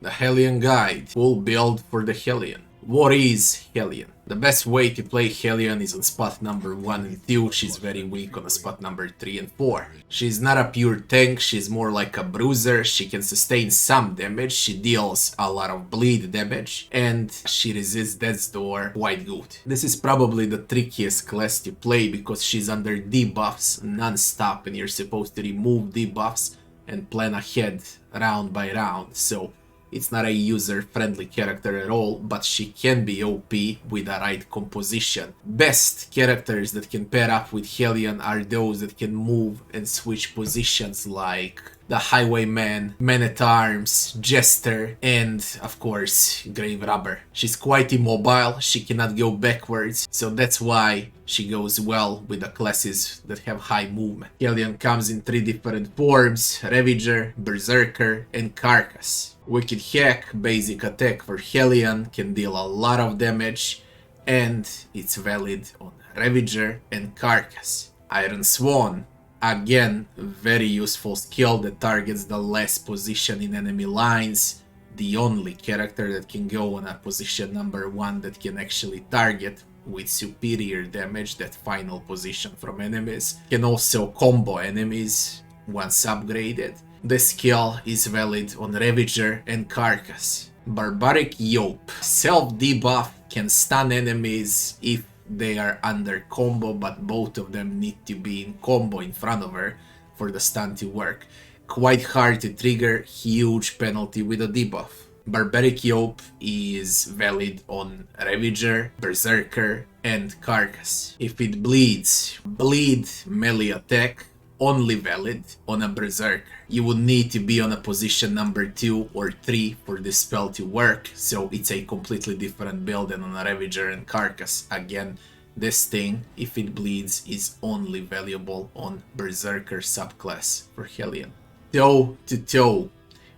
The Hellion Guide, full build for the Hellion. What is Hellion? The best way to play Hellion is on spot number 1 and 2, she's very weak on a spot number 3 and 4. She's not a pure tank, she's more like a bruiser, she can sustain some damage, she deals a lot of bleed damage, and she resists Death's Door quite good. This is probably the trickiest class to play because she's under debuffs non-stop and you're supposed to remove debuffs and plan ahead round by round, so it's not a user-friendly character at all, but she can be OP with the right composition. Best characters that can pair up with Hellion are those that can move and switch positions, like the Highwayman, Man-at-Arms, Jester, and of course Grave Robber. She's quite immobile, she cannot go backwards, so that's why she goes well with the classes that have high movement. Hellion comes in 3 different forms: Ravager, Berserker, and Carcass. Wicked Hack, basic attack for Hellion, can deal a lot of damage, and it's valid on Ravager and Carcass. Iron Swan, again, very useful skill that targets the last position in enemy lines. The only character that can go on a position number 1 that can actually target with superior damage that final position from enemies. Can also combo enemies once upgraded. The skill is valid on Ravager and Carcass. Barbaric YAWP, self-debuff, can stun enemies if they are under combo, but both of them need to be in combo in front of her for the stun to work. Quite hard to trigger, huge penalty with a debuff. Barbaric YAWP is valid on Ravager, Berserker, and Carcass. If it bleeds, bleed melee attack, only valid on a Berserker. You would need to be on a position number 2 or 3 for this spell to work, so it's a completely different build than on a Ravager and Carcass. Again, this thing, if it bleeds, is only valuable on Berserker subclass for Hellion. Toe to toe,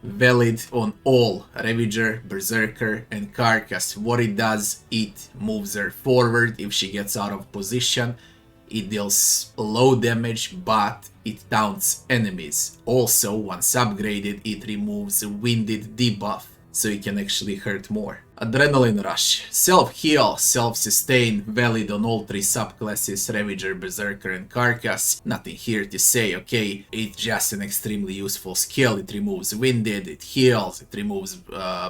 valid on all Ravager, Berserker, and Carcass. What it does, it moves her forward if she gets out of position. It deals low damage, but it taunts enemies. Also, once upgraded, it removes Winded debuff, so it can actually hurt more. Adrenaline Rush, self-heal, self-sustain, valid on all 3 subclasses, Ravager, Berserker, and Carcass. Nothing here to say, okay? It's just an extremely useful skill. It removes Winded, it heals, it removes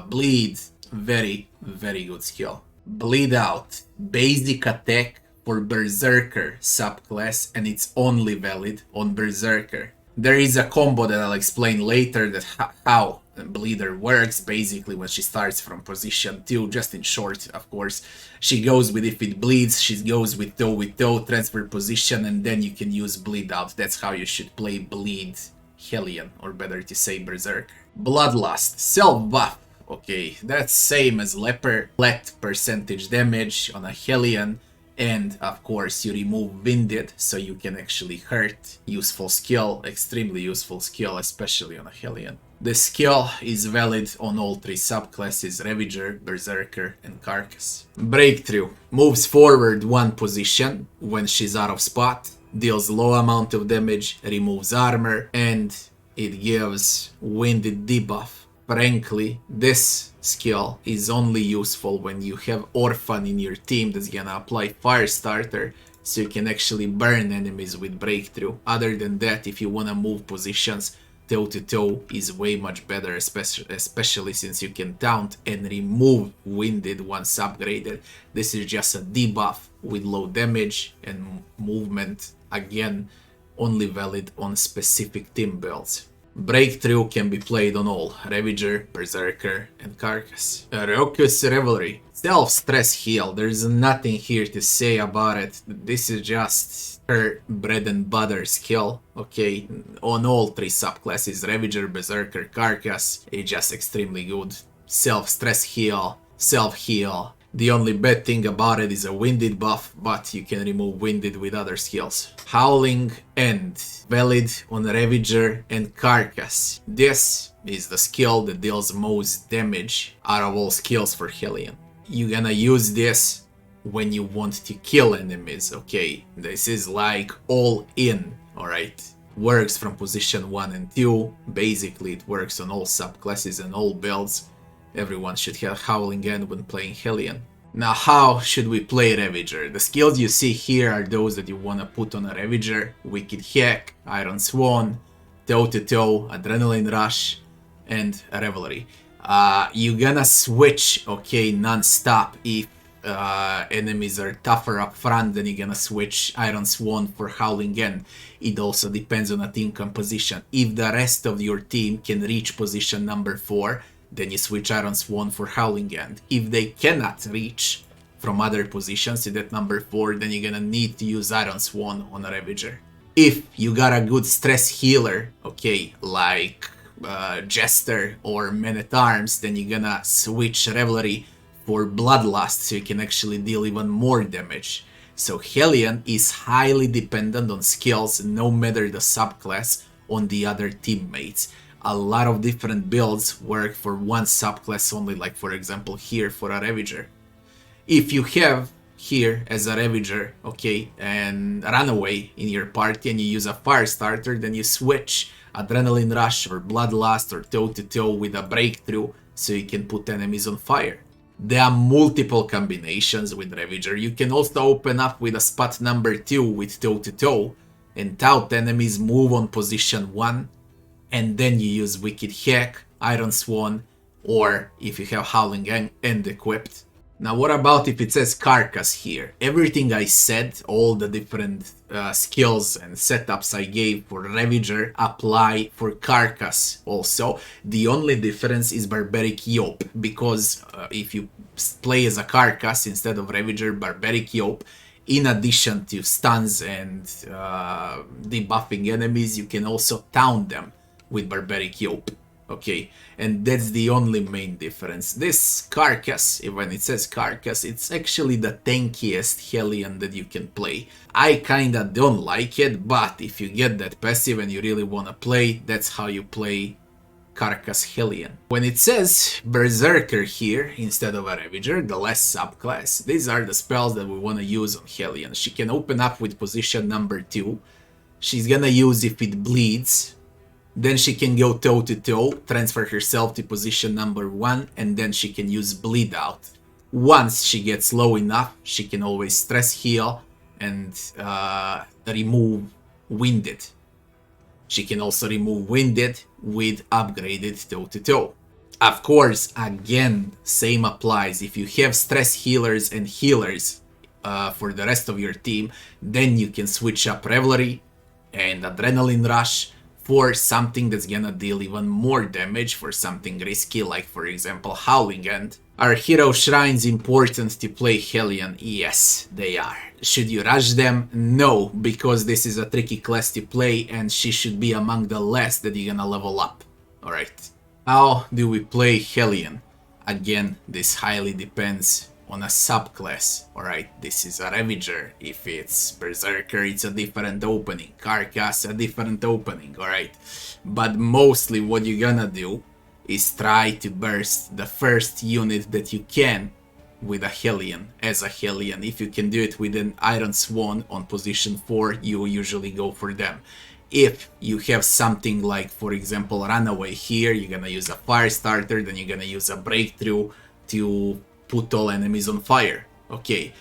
bleed. Very, very good skill. Bleed Out, basic attack for Berserker subclass, and it's only valid on Berserker. There is a combo that I'll explain later that how Bleeder works. Basically, when she starts from position 2, just in short, of course, she goes with if it bleeds, she goes with toe, transfer position, and then you can use Bleed Out. That's how you should play Bleed Hellion, or better to say Berserker. Bloodlust, self-buff. Okay, that's same as Leper, flat percentage damage on a Hellion. And of course you remove Winded, so you can actually hurt. Useful skill, extremely useful skill, especially on a Hellion. The skill is valid on all 3 subclasses, Ravager, Berserker, and Carcass. Breakthrough, moves forward 1 position when she's out of spot, deals low amount of damage, removes armor, and it gives Winded debuff. Frankly, this skill is only useful when you have Orphan in your team that's gonna apply Firestarter, so you can actually burn enemies with Breakthrough. Other than that, if you wanna move positions, toe to toe is way much better, especially since you can taunt and remove Winded once upgraded. This is just a debuff with low damage and movement, again, only valid on specific team builds. Breakthrough can be played on all, Ravager, Berserker, and Carcass. Raucous Revelry, self-stress heal, there's nothing here to say about it. This is just her bread and butter skill, okay? On all 3 subclasses, Ravager, Berserker, Carcass, it's just extremely good. Self-stress heal, self-heal. The only bad thing about it is a Winded buff, but you can remove Winded with other skills. Howling End, valid on Ravager and Carcass. This is the skill that deals most damage out of all skills for Hellion. You're gonna use this when you want to kill enemies, okay? This is like all in, alright? Works from position 1 and 2. Basically, it works on all subclasses and all builds. Everyone should have Howling End when playing Hellion. Now, how should we play Ravager? The skills you see here are those that you want to put on a Ravager: Wicked Hack, Iron Swan, Toe-to-Toe, Adrenaline Rush, and Revelry. You're gonna switch, okay, non-stop. If enemies are tougher up front, then you're gonna switch Iron Swan for Howling End. It also depends on a team composition. If the rest of your team can reach position number 4, then you switch Iron Swan for Howling End. If they cannot reach from other positions to that number 4, then you're gonna need to use Iron Swan on a Ravager. If you got a good stress healer, okay, like Jester or Man-at-Arms, then you're gonna switch Revelry for Bloodlust so you can actually deal even more damage. So Hellion is highly dependent on skills, no matter the subclass, on the other teammates. A lot of different builds work for one subclass only, like for example here for a Ravager. If you have here as a Ravager, okay, and Runaway in your party and you use a fire starter, then you switch Adrenaline Rush or Bloodlust or Toe-to-Toe with a breakthrough so you can put enemies on fire. There are multiple combinations with Ravager. You can also open up with a spot number 2 with Toe-to-Toe and Taunt enemies, move on position 1, and then you use Wicked Hack, Iron Swan, or if you have Howling End equipped. Now what about if it says Carcass here? Everything I said, all the different skills and setups I gave for Ravager apply for Carcass also. The only difference is Barbaric YAWP, because if you play as a Carcass instead of Ravager, Barbaric YAWP, in addition to stuns and debuffing enemies, you can also taunt them with Barbaric YAWP. Okay, and that's the only main difference. This Carcass, when it says Carcass, it's actually the tankiest Hellion that you can play. I kinda don't like it, but if you get that passive and you really wanna play, that's how you play Carcass Hellion. When it says Berserker here instead of a Ravager, the last subclass, these are the spells that we wanna use on Hellion. She can open up with position number 2. She's gonna use if it bleeds. Then she can go toe-to-toe, transfer herself to position number 1, and then she can use Bleed Out. Once she gets low enough, she can always stress heal and remove Winded. She can also remove Winded with upgraded toe-to-toe. Of course, again, same applies. If you have stress healers and healers for the rest of your team, then you can switch up Revelry and Adrenaline Rush for something that's gonna deal even more damage, for something risky, like for example Howling End. Are hero shrines important to play Hellion? Yes, they are. Should you rush them? No, because this is a tricky class to play and she should be among the last that you're gonna level up. Alright. How do we play Hellion? Again, this highly depends on a subclass. Alright, this is a Ravager. If it's Berserker, it's a different opening. Carcass, a different opening, alright. But mostly what you're gonna do is try to burst the first unit that you can with a Hellion, as a Hellion. If you can do it with an Iron Swan on position 4, you usually go for them. If you have something like, for example, Runaway here, you're gonna use a fire starter, then you're gonna use a breakthrough to put all enemies on fire. Okay,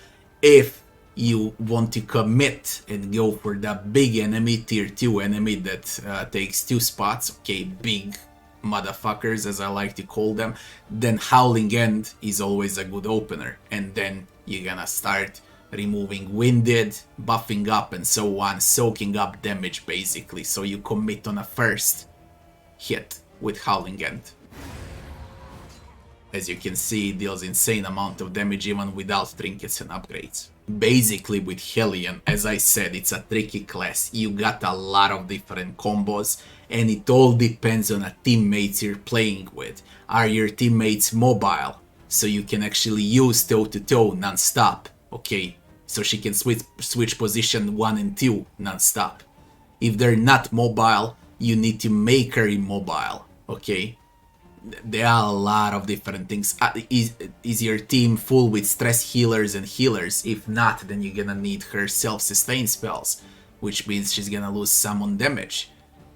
if you want to commit and go for the big enemy, tier 2 enemy that takes 2 spots, okay, big motherfuckers as I like to call them, then Howling End is always a good opener. And then you're gonna start removing Winded, buffing up and so on, soaking up damage basically, so you commit on a first hit with Howling End. As you can see, it deals insane amount of damage even without trinkets and upgrades. Basically with Hellion, as I said, it's a tricky class. You got a lot of different combos and it all depends on the teammates you're playing with. Are your teammates mobile? So you can actually use toe-to-toe non-stop, okay? So she can switch position 1 and 2 non-stop. If they're not mobile, you need to make her immobile, okay? There are a lot of different things. Is your team full with stress healers and healers? If not, then you're gonna need her self-sustain spells, which means she's gonna lose some on damage.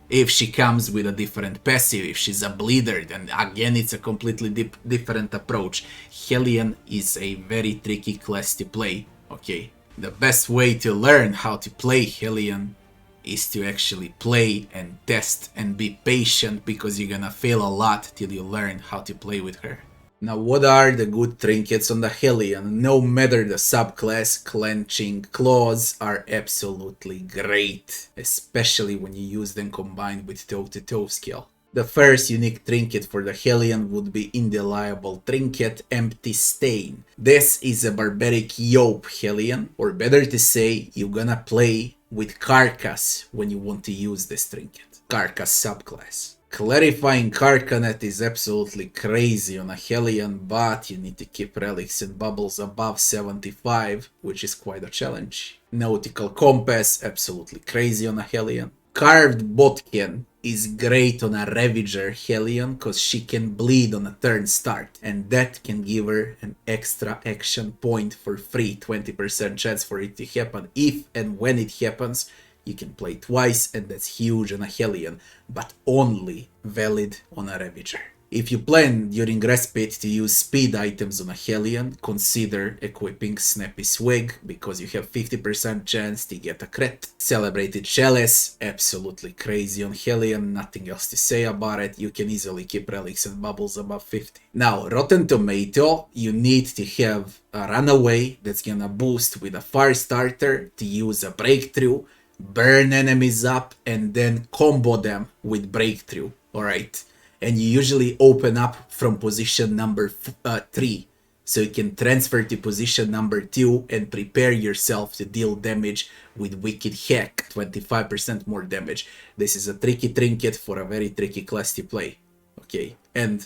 If she comes with a different passive, if she's a bleeder, then again it's a completely different approach. Hellion is a very tricky class to play, okay? The best way to learn how to play Hellion is to actually play and test and be patient, because you're gonna fail a lot till you learn how to play with her. Now, what are the good trinkets on the Hellion? No matter the subclass, clenching claws are absolutely great, especially when you use them combined with toe-to-toe skill. The first unique trinket for the Hellion would be Indelible Trinket Empty Stain. This is a barbaric YAWP Hellion, or better to say, you're gonna play with Carcass when you want to use this trinket. Carcass subclass. Clarifying Carcanet is absolutely crazy on a Hellion, but you need to keep relics and bubbles above 75, which is quite a challenge. Nautical Compass, absolutely crazy on a Hellion. Carved Bodkin is great on a Ravager Hellion, cause she can bleed on a turn start, and that can give her an extra action point for free, 20% chance for it to happen. If and when it happens, you can play twice, and that's huge on a Hellion, but only valid on a Ravager. If you plan during Respite to use speed items on a Hellion, consider equipping Snappy Swig, because you have 50% chance to get a crit. Celebrated Chalice, absolutely crazy on Hellion, nothing else to say about it. You can easily keep relics and bubbles above 50. Now, Rotten Tomato, you need to have a Runaway that's gonna boost with a Fire Starter to use a Breakthrough, burn enemies up, and then combo them with Breakthrough, alright? And you usually open up from position number 3, so you can transfer to position number 2 and prepare yourself to deal damage with Wicked Hack, 25% more damage. This is a tricky trinket for a very tricky class to play, okay? And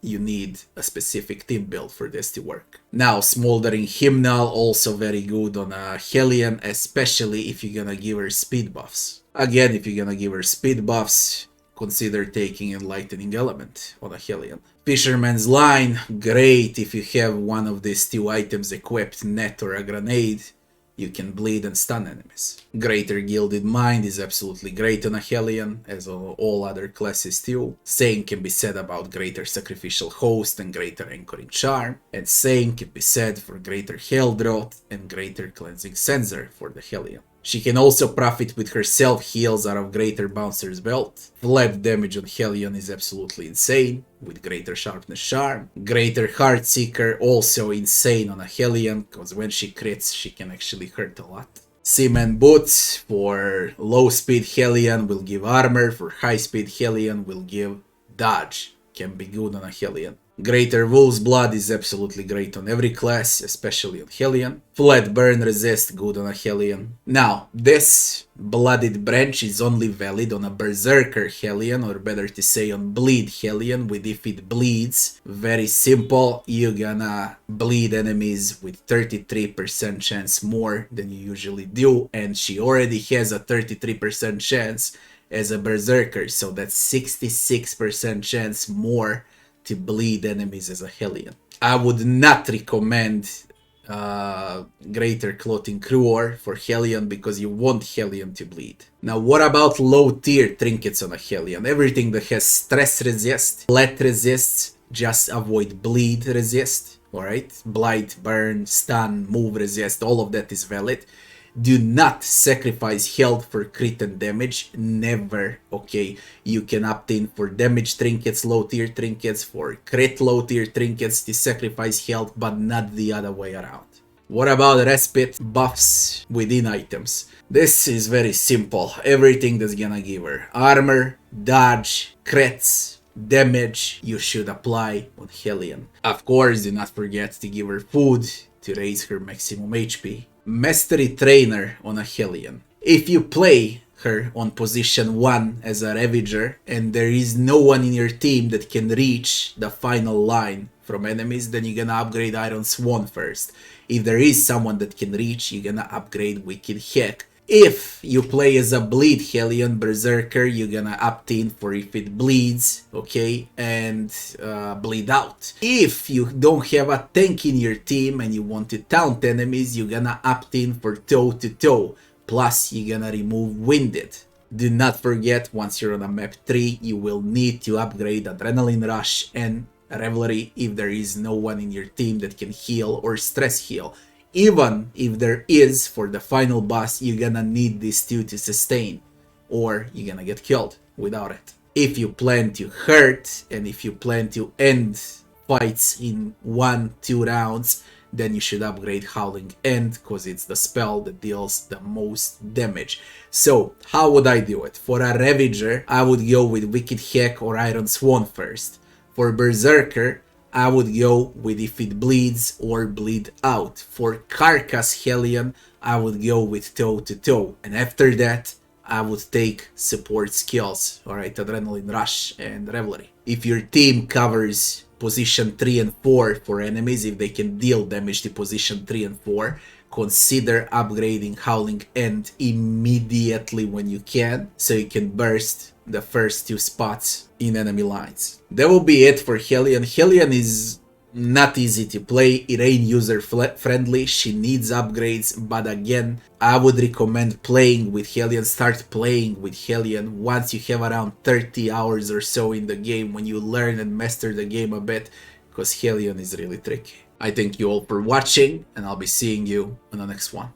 you need a specific team build for this to work. Now, Smoldering Hymnal, also very good on a Hellion, especially if you're gonna give her speed buffs. Again, if you're gonna give her speed buffs, consider taking Enlightening Element on a Hellion. Fisherman's Line, great if you have one of these two items equipped, net or a grenade. You can bleed and stun enemies. Greater Gilded Mind is absolutely great on a Hellion, as all other classes too. Same can be said about Greater Sacrificial Host and Greater Anchoring Charm, and same can be said for Greater Heldroth and Greater Cleansing Sensor for the Hellion. She can also profit with her self-heals out of Greater Bouncer's Belt. Flat damage on Hellion is absolutely insane, with Greater Sharpness Charm. Greater Heartseeker, also insane on a Hellion, because when she crits, she can actually hurt a lot. Seaman Boots for low-speed Hellion will give armor, for high-speed Hellion will give dodge. Can be good on a Hellion. Greater Wolf's Blood is absolutely great on every class, especially on Hellion. Flat Burn Resist, good on a Hellion. Now, this Blooded Branch is only valid on a Berserker Hellion, or better to say on Bleed Hellion, with if it bleeds. Very simple, you're gonna bleed enemies with 33% chance more than you usually do, and she already has a 33% chance as a Berserker, so that's 66% chance more to bleed enemies as a Hellion. I would not recommend Greater Clothing Cruor for Hellion, because you want Hellion to bleed. Now, what about low tier trinkets on a Hellion? Everything that has stress resist, flat resists, just avoid bleed resist, alright? Blight, burn, stun, move resist, all of that is valid. Do not sacrifice health for crit and damage, never, okay? You can opt in for damage trinkets, low tier trinkets, for crit low tier trinkets to sacrifice health, but not the other way around. What about Respite buffs within items? This is very simple, everything that's gonna give her armor, dodge, crits, damage, you should apply on Hellion. Of course, do not forget to give her food to raise her maximum HP. Mastery Trainer on a Hellion. If you play her on position 1 as a Ravager and there is no one in your team that can reach the final line from enemies, then you're gonna upgrade Iron Swan first. If there is someone that can reach, you're gonna upgrade Wicked Hack. If you play as a Bleed Hellion Berserker, you're gonna opt in for if it bleeds, okay, and bleed out. If you don't have a tank in your team and you want to taunt enemies, you're gonna opt in for toe-to-toe. Plus, you're gonna remove Winded. Do not forget, once you're on a map 3, you will need to upgrade Adrenaline Rush and Revelry if there is no one in your team that can heal or stress heal. Even if there is, for the final boss, you're gonna need these two to sustain, or you're gonna get killed without it. If you plan to hurt, and if you plan to end fights in 1-2 rounds, then you should upgrade Howling End, because it's the spell that deals the most damage. So, how would I do it? For a Ravager, I would go with Wicked Hack or Iron Swan first. For Berserker, I would go with If It Bleeds or Bleed Out. For Carcass Hellion, I would go with Toe to Toe. And after that, I would take support skills, alright, Adrenaline Rush and Revelry. If your team covers position 3 and 4 for enemies, if they can deal damage to position 3 and 4, consider upgrading Howling End immediately when you can, so you can burst the first 2 spots in enemy lines. That will be it for Hellion. Hellion is not easy to play, it ain't user friendly, she needs upgrades, but again, I would recommend playing with Hellion. Start playing with Hellion once you have around 30 hours or so in the game, when you learn and master the game a bit, because Hellion is really tricky. I thank you all for watching, and I'll be seeing you on the next one.